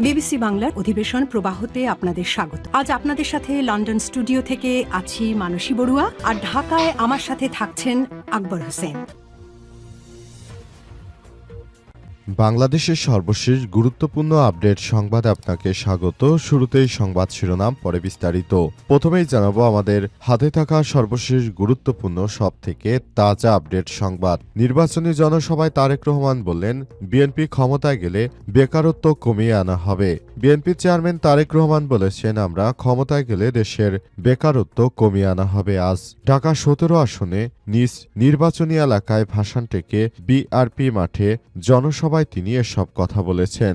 BBC বাংলার অধিবেশন প্রবাহতে আপনাদের স্বাগত। আজ আপনাদের সাথে লন্ডন স্টুডিও থেকে আছি মানসী বড়ুয়া, আর ঢাকায় আমার সাথে থাকছেন আকবর হোসেন। বাংলাদেশের সর্বশেষ গুরুত্বপূর্ণ আপডেট সংবাদে আপনাকে স্বাগত। শুরুতেই সংবাদ শিরোনাম, পরে বিস্তারিত। প্রথমেই জানাবো আমাদের হাতে থাকা সর্বশেষ গুরুত্বপূর্ণ সব থেকে তাজা আপডেট সংবাদ। নির্বাচনী জনসভায় তারেক রহমান বললেন, বিএনপি ক্ষমতায় গেলে বেকারত্ব কমিয়ে আনা হবে। বিএনপি চেয়ারম্যান তারেক রহমান বলেছেন, আমরা ক্ষমতায় গেলে দেশের বেকারত্ব কমিয়ে আনা হবে। আজ ঢাকা 17 আসনে নিজ নির্বাচনী এলাকায় ভাষণ থেকে বিআরপি মাঠে জনসভায় তিনি এসব কথা বলেছেন।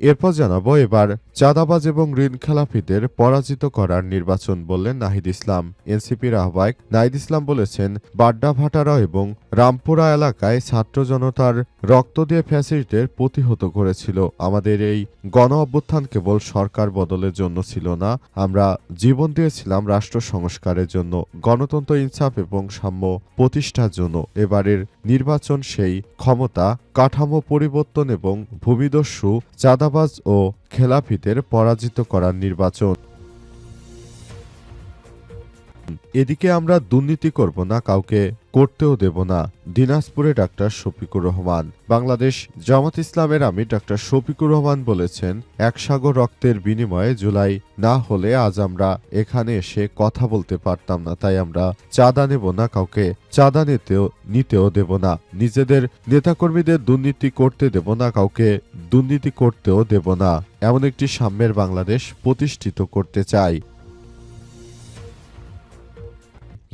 এরপর জানাবো এবার চাঁদাবাজ এবং ঋণ খেলাপিদের পরাজিত করার নির্বাচন, বললেন নাহিদ ইসলাম। এনসিপির আহ্বায়ক নাহিদ ইসলাম বলেছেন, বাড্ডা ভাটারা এবং রামপুরা এলাকায় ছাত্র জনতার রক্ত দিয়ে ফ্যাসিস্টদের প্রতিহত করেছিল। আমাদের এই গণ অভ্যুত্থান কেবল সরকার বদলের জন্য ছিল না, আমরা জীবন দিয়েছিলাম রাষ্ট্র সংস্কারের জন্য, গণতন্ত্র, ইনসাফ এবং সাম্য প্রতিষ্ঠার জন্য। এবারের নির্বাচন সেই ক্ষমতা, কাঠামো পরিবর্তন এবং ভূমিদস্যু, চাঁদাবাজ ও খেলাপিদের পরাজিত করার নির্বাচন। এদিকে আমরা দুর্নীতি করব না, কাউকে করতেও দেব না। দিনাজপুরে ডাক্তার শফিকুর রহমান। বাংলাদেশ জামাত ইসলামের আমির ডাক্তার শফিকুর রহমান বলেছেন, এক সাগর রক্তের বিনিময়ে জুলাই না হলে আজ আমরা এখানে এসে কথা বলতে পারতাম না। তাই আমরা চাঁদা নেব না, কাউকে চাঁদা নিতেও দেব না। নিজেদের নেতাকর্মীদের দুর্নীতি করতে দেব না, কাউকে দুর্নীতি করতেও দেব না। এমন একটি সাম্যের বাংলাদেশ প্রতিষ্ঠিত করতে চাই।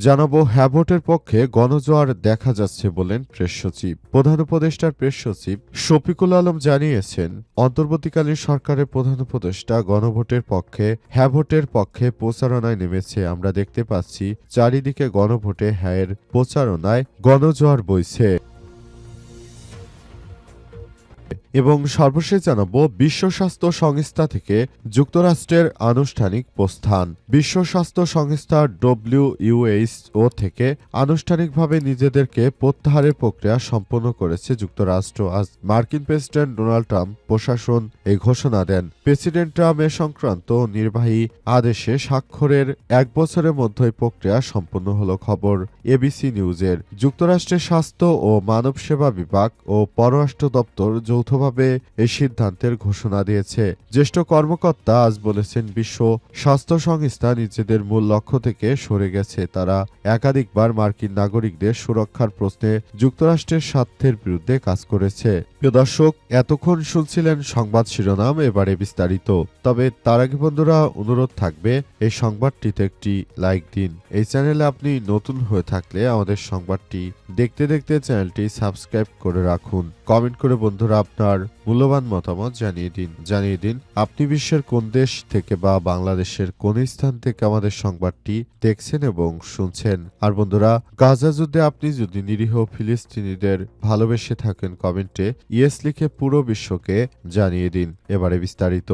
জানাবো, হ্যাভোটের পক্ষে গণজোয়ার দেখা যাচ্ছে বলেন প্রেস সচিব। প্রধান উপদেষ্টার প্রেস সচিব শফিকুল আলম জানিয়েছেন, অন্তর্বর্তীকালীন সরকারের প্রধান উপদেষ্টা গণভোটের পক্ষে হ্যাভোটের পক্ষে প্রচারণায় নেমেছে। আমরা দেখতে পাচ্ছি চারিদিকে গণভোটে হ্যায়ের প্রচারণায় গণজোয়ার বইছে। এবং সর্বশেষ জানাবো, বিশ্ব স্বাস্থ্য সংস্থা থেকে যুক্তরাষ্ট্রের আনুষ্ঠানিক প্রস্থান। বিশ্ব স্বাস্থ্য সংস্থা WHO থেকে আনুষ্ঠানিকভাবে নিজেদেরকে প্রত্যাহারের প্রক্রিয়া সম্পন্ন করেছে যুক্তরাষ্ট্র। আজ মার্কিন প্রেসিডেন্ট ডোনাল্ড ট্রাম্প প্রশাসন এই ঘোষণা দেন। প্রেসিডেন্ট ট্রাম্প এ সংক্রান্ত নির্বাহী আদেশে স্বাক্ষরের 1 বছরের মধ্যেই প্রক্রিয়া সম্পন্ন হলো। খবর এবিসি নিউজের। যুক্তরাষ্ট্রের স্বাস্থ্য ও মানব সেবা বিভাগ ও পররাষ্ট্র দপ্তর যৌথভাবে এই সিদ্ধান্তের ঘোষণা দিয়েছে। জ্যেষ্ঠ কর্মকর্তা আজ বলেছেন, বিশ্ব স্বাস্থ্য সংস্থা নিজেদের মূল লক্ষ্য থেকে সরে গেছে। তারা একাধিকবার মার্কিন নাগরিকদের সুরক্ষার প্রশ্নে যুক্তরাষ্ট্রের স্বার্থের বিরুদ্ধে কাজ করেছে। প্রিয় দর্শক, এতক্ষণ শুনছিলেন সংবাদ শিরোনাম, এবারে বিস্তারিত। তবে তার আগে বন্ধুরা, অনুরোধ থাকবে এই সংবাদটিতে একটি লাইক দিন। এই চ্যানেলে আপনি নতুন হয়ে থাকলে আমাদের সংবাদটি দেখতে দেখতে চ্যানেলটি সাবস্ক্রাইব করে রাখুন। কমেন্ট করে বন্ধুরা আপনার মূল্যবান মতামত জানিয়ে দিন আপনি বিশ্বের কোন দেশ থেকে বা বাংলাদেশের কোন স্থান থেকে আমাদের সংবাদটি দেখছেন এবং শুনছেন। আর বন্ধুরা, গাজা যুদ্ধে আপনি যদি নিরীহ ফিলিস্তিনিদের ভালোবেসে থাকেন, কমেন্টে ইয়েস লিখে পুরো বিশ্বকে জানিয়ে দিন। এবারে বিস্তারিত।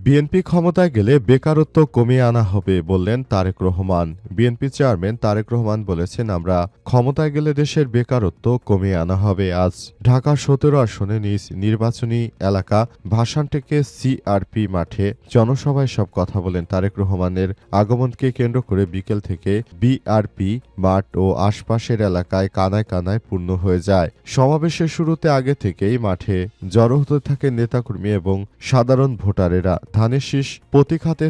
বিএনপি ক্ষমতায় গেলে বেকারত্ব কমিয়ে আনা হবে, বললেন তারেক রহমান। বিএনপি চেয়ারম্যান তারেক রহমান বলেছেন, আমরা ক্ষমতায় গেলে দেশের বেকারত্ব কমিয়ে আনা হবে। আজ ঢাকা 17 আসনে নিজ নির্বাচনী এলাকা ভাষণ থেকে সিআরপি মাঠে জনসভায় সব কথা বলেন। তারেক রহমানের আগমনকে কেন্দ্র করে বিকেল থেকে বিআরপি মাঠ ও আশপাশের এলাকায় কানায় কানায় পূর্ণ হয়ে যায়। সমাবেশের শুরুতে আগে থেকেই মাঠে জড়ো হতে থাকে নেতাকর্মী এবং সাধারণ ভোটারেরা। ধানের শীষ প্রতীক হাতে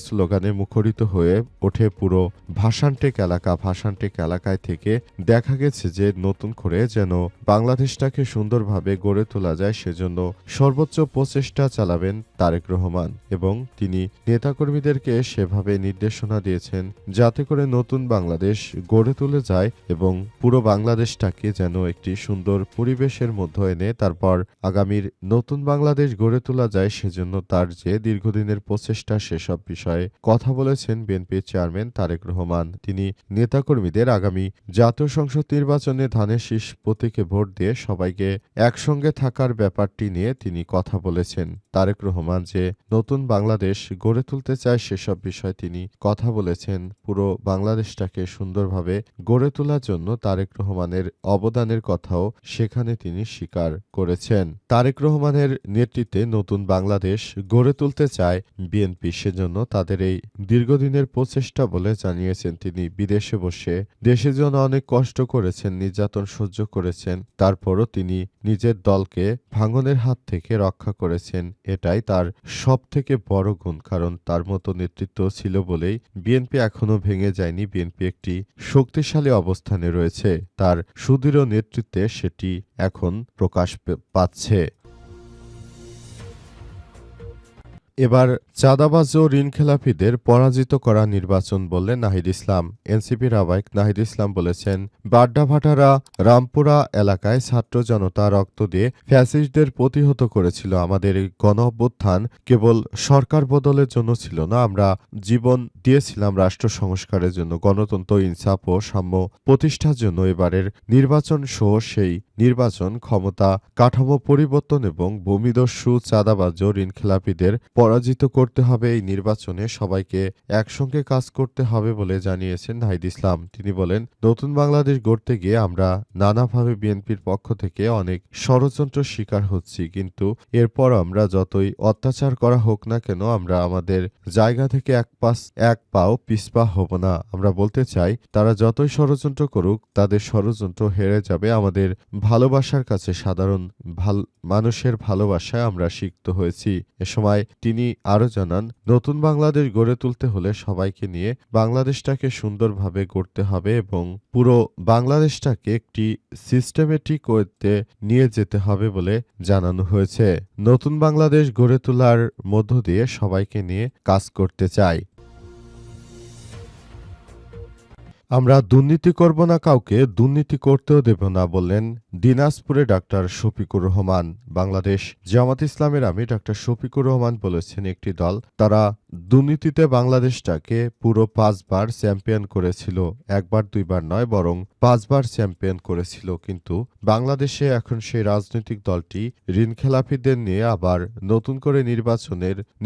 স্লোগানে মুখরিত হয়ে ওঠে পুরো ভাষানটেক এলাকা। ভাষানটেক এলাকায় থেকে দেখা গেছে যে নতুন করে যেন বাংলাদেশটাকে সুন্দরভাবে গড়ে তোলা যায়, সেজন্য সর্বোচ্চ প্রচেষ্টা চালাবেন তারেক রহমান এবং তিনি নেতাকর্মীদেরকে সেভাবে নির্দেশনা দিয়েছেন যাতে করে নতুন বাংলাদেশ গড়ে তুলে যায় এবং পুরো বাংলাদেশটাকে যেন একটি সুন্দর পরিবেশের মধ্যে এনে তারপর আগামীর নতুন বাংলাদেশ গড়ে তোলা যায়। সেজন্য তার যে দীর্ঘদিনের প্রচেষ্টা সেসব বিষয়ে কথা বলেছেন বিএনপির চেয়ারম্যান তারেক রহমান। তিনি নেতাকর্মীদের আগামী জাতীয় সংসদ নির্বাচনে ধানের শীষ প্রতীকে ভোট দিয়ে সবাইকে একসঙ্গে থাকার ব্যাপারটি নিয়ে তিনি কথা বলেছেন। তারেক রহমান যে নতুন বাংলাদেশ গড়ে তুলতে চায় সেসব বিষয়ে তিনি কথা বলেছেন। পুরো বাংলাদেশটাকে সুন্দরভাবে গড়ে তোলার জন্য তারেক রহমানের অবদানের কথাও সেখানে তিনি স্বীকার করেছেন। তারেক রহমানের নেতৃত্বে নতুন বাংলাদেশ গড়ে তুলতে চায় বিএনপি, সেজন্য তাদের এই দীর্ঘদিনের প্রচেষ্টা বলে জানিয়েছেন তিনি। বিদেশে বসে দেশের জন্য অনেক কষ্ট করেছেন, নির্যাতন সহ্য করেছেন, তারপরও তিনি নিজের দলকে ভাঙনের হাত থেকে রক্ষা করেছেন। এটাই তার সবথেকে বড় গুণ, কারণ তার মতো নেতৃত্ব ছিল বলেই বিএনপি এখনো ভেঙে যায়নি। বিএনপি একটি শক্তিশালী অবস্থানে রয়েছে, তার সুদৃঢ় নেতৃত্বে সেটি এখন প্রকাশ পাচ্ছে। এবার চাঁদাবাজ ও ঋণখেলাপিদের পরাজিত করা নির্বাচন বললেন নাহিদ ইসলাম। এনসিপির আহ্বায়ক নাহিদ ইসলাম বলেছেন, বাড্ডা-ভাটারা রামপুরা এলাকায় ছাত্র জনতা রক্ত দিয়ে ফ্যাসিস্টদের প্রতিহত করেছিল। আমাদের এই গণ-অভ্যুত্থান কেবল সরকার বদলের জন্য ছিল না, আমরা জীবন দিয়েছিলাম রাষ্ট্র সংস্কারের জন্য, গণতন্ত্র, ইনসাফ ও সাম্য প্রতিষ্ঠার জন্য। এবারের নির্বাচন সহ সেই নির্বাচন ক্ষমতা কাঠামো পরিবর্তন এবং ভূমিদস্যু, চাঁদাবাজ ও ঋণখেলাপিদের পরাজিত করতে হবে। এই নির্বাচনে সবাইকে একসঙ্গে কাজ করতে হবে বলে জানিয়েছেন নাহিদ ইসলাম। তিনি বলেন, নতুন বাংলাদেশ গড়তে গিয়ে আমরা নানাভাবে বিএনপির পক্ষ থেকে অনেক ষড়যন্ত্র শিকার হচ্ছি, কিন্তু এরপর আমরা যতই অত্যাচার করা হোক না কেন আমরা আমাদের জায়গা থেকে এক পাও পিছপা হব না। আমরা বলতে চাই, তারা যতই ষড়যন্ত্র করুক তাদের ষড়যন্ত্র হেরে যাবে। আমাদের ভালোবাসার কাছে সাধারণ মানুষের ভালোবাসায় আমরা সিক্ত হয়েছি। এ সময় তিনি আরও জানান, নতুন বাংলাদেশ গড়ে তুলতে হলে সবাইকে নিয়ে বাংলাদেশটাকে সুন্দরভাবে গড়তে হবে এবং পুরো বাংলাদেশটাকে একটি সিস্টেমেটিক ওয়েতে নিয়ে যেতে হবে বলে জানানো হয়েছে। নতুন বাংলাদেশ গড়ে তোলার মধ্য দিয়ে সবাইকে নিয়ে কাজ করতে চাই। আমরা দুর্নীতি করব না, কাউকে দুর্নীতি করতেও দেব না, বললেন দিনাজপুরে ডাক্তার শফিকুর রহমান। বাংলাদেশ জামাত ইসলামের আমির ডাক্তার শফিকুর রহমান বলেছেন, একটি দল তারা দুর্নীতিতে বাংলাদেশটাকে পুরো 5 বার চ্যাম্পিয়ন করেছিল, একবার দুইবার নয় বরং 5 বার চ্যাম্পিয়ন করেছিল। কিন্তু বাংলাদেশে এখন সেই রাজনৈতিক দলটি ঋণখেলাপিদের নিয়ে আবার নতুন করে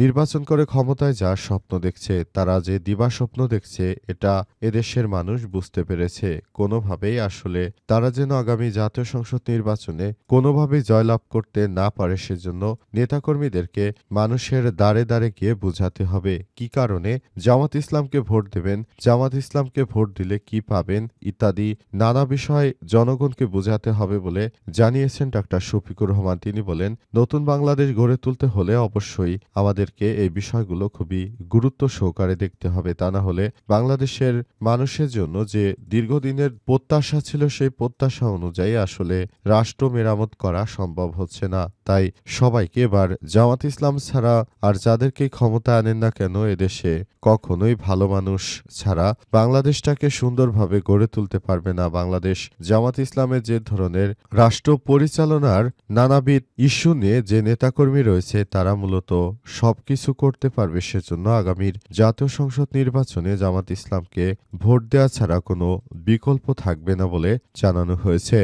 নির্বাচন করে ক্ষমতায় যাওয়ার স্বপ্ন দেখছে। তারা যে দিবাস্বপ্ন দেখছে এটা এদেশের মানুষ বুঝতে পেরেছে। কোনোভাবেই আসলে তারা যেন আগামী জাতীয় সংসদ নির্বাচনে কোনোভাবেই জয়লাভ করতে না পারে, সেজন্য নেতাকর্মীদেরকে মানুষের দ্বারে দ্বারে গিয়ে বোঝাতে হবে কি কারণে জামাত ইসলামকে ভোট দেবেন, জামাত ইসলামকে ভোট দিলে কি পাবেন ইত্যাদি নানা বিষয় জনগণকে বোঝাতে হবে বলে জানিয়েছেন ডাক্তার শফিকুর রহমান। তিনি বলেন, নতুন বাংলাদেশ গড়ে তুলতে হলে অবশ্যই আমাদেরকে এই বিষয়গুলো খুবই গুরুত্ব সহকারে দেখতে হবে, তা না হলে বাংলাদেশের মানুষের জন্য যে দীর্ঘদিনের প্রত্যাশা ছিল সেই প্রত্যাশা অনুযায়ী আসলে রাষ্ট্র মেরামত করা সম্ভব হচ্ছে না। তাই সবাইকে এবার জামাত ইসলাম ছাড়া আর যাদেরকে ক্ষমতা আনেন না কেন এদেশে কখনোই ভালো মানুষ ছাড়া বাংলাদেশটাকে সুন্দরভাবে গড়ে তুলতে পারবে না। বাংলাদেশ জামাত ইসলামের যে ধরনের রাষ্ট্র পরিচালনার নানাবিধ ইস্যু নিয়ে যে নেতাকর্মী রয়েছে তারা মূলত সবকিছু করতে পারবে, সেজন্য আগামীর জাতীয় সংসদ নির্বাচনে জামাত ইসলামকে ভোট দেওয়া ছাড়া কোনো বিকল্প থাকবে না বলে জানানো হয়েছে।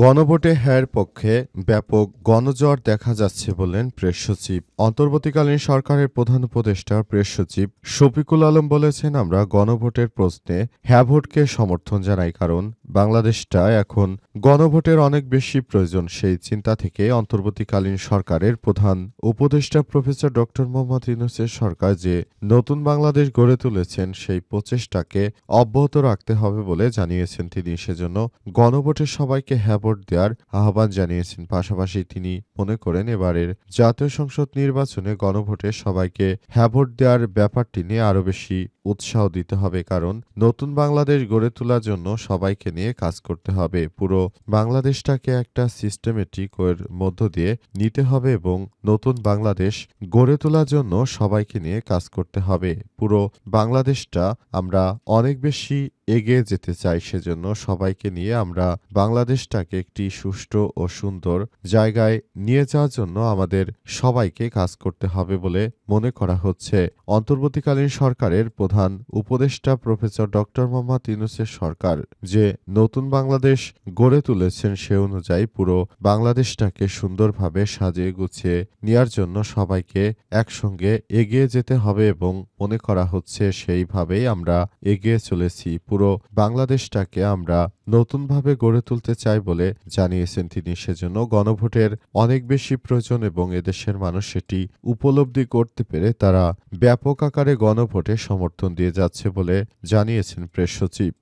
গণভোটে হ্যার পক্ষে ব্যাপক গণজোয়ার দেখা যাচ্ছে বললেন প্রেস সচিব। অন্তর্বর্তীকালীন সরকারের প্রধান উপদেষ্টা প্রেস সচিব শফিকুল আলম বলেছেন, আমরা গণভোটের প্রশ্নে হ্যাঁ ভোটকে সমর্থন জানাই, কারণ বাংলাদেশটা এখন গণভোটের অনেক বেশি প্রয়োজন। সেই চিন্তা থেকে অন্তর্বর্তীকালীন সরকারের প্রধান উপদেষ্টা প্রফেসর ড মোহাম্মদ ইউনূসের সরকার যে নতুন বাংলাদেশ গড়ে তুলেছেন সেই প্রচেষ্টাকে অব্যাহত রাখতে হবে বলে জানিয়েছেন তিনি। সেজন্য গণভোটে সবাইকে হ্যাঁ ভোট দেওয়ার আহ্বান জানিয়েছেন। পাশাপাশি তিনি মনে করেন, এবারের জাতীয় সংসদ নির্বাচনে গণভোটে সবাইকে হ্যাঁ ভোট দেওয়ার ব্যাপারটি নিয়ে আরও বেশি উৎসাহ দিতে হবে, কারণ নতুন বাংলাদেশ গড়ে তোলার জন্য সবাইকে নিয়ে কাজ করতে হবে। পুরো বাংলাদেশটাকে একটা সিস্টেমেটিক এর মধ্য দিয়ে নিতে হবে এবং নতুন বাংলাদেশ গড়ে তোলার জন্য সবাইকে নিয়ে কাজ করতে হবে। পুরো বাংলাদেশটা আমরা অনেক বেশি এগিয়ে যেতে চাই, সেজন্য সবাইকে নিয়ে আমরা বাংলাদেশটাকে একটি সুষ্ঠু ও সুন্দর জায়গায় নিয়ে যাওয়ার জন্য আমাদের সবাইকে কাজ করতে হবে বলে মনে করা হচ্ছে। অন্তর্বর্তীকালীন সরকারের প্রধান উপদেষ্টা প্রফেসর ডক্টর মোহাম্মদ ইউনূসের সরকার যে নতুন বাংলাদেশ গড়ে তুলেছেন, সে অনুযায়ী পুরো বাংলাদেশটাকে সুন্দরভাবে সাজিয়ে গুছিয়ে নেওয়ার জন্য সবাইকে একসঙ্গে এগিয়ে যেতে হবে এবং মনে করা হচ্ছে সেইভাবেই আমরা এগিয়ে চলেছি। পুরো বাংলাদেশটাকে আমরা নতুনভাবে গড়ে তুলতে চাই বলে জানিয়েছেন তিনি। সেজন্য গণভোটের অনেক বেশি প্রয়োজন এবং এদেশের মানুষ সেটি উপলব্ধি করতে পেরে তারা ব্যাপক আকারে গণভোটে সমর্থন দিয়ে যাচ্ছে বলে জানিয়েছেন প্রেস সচিব।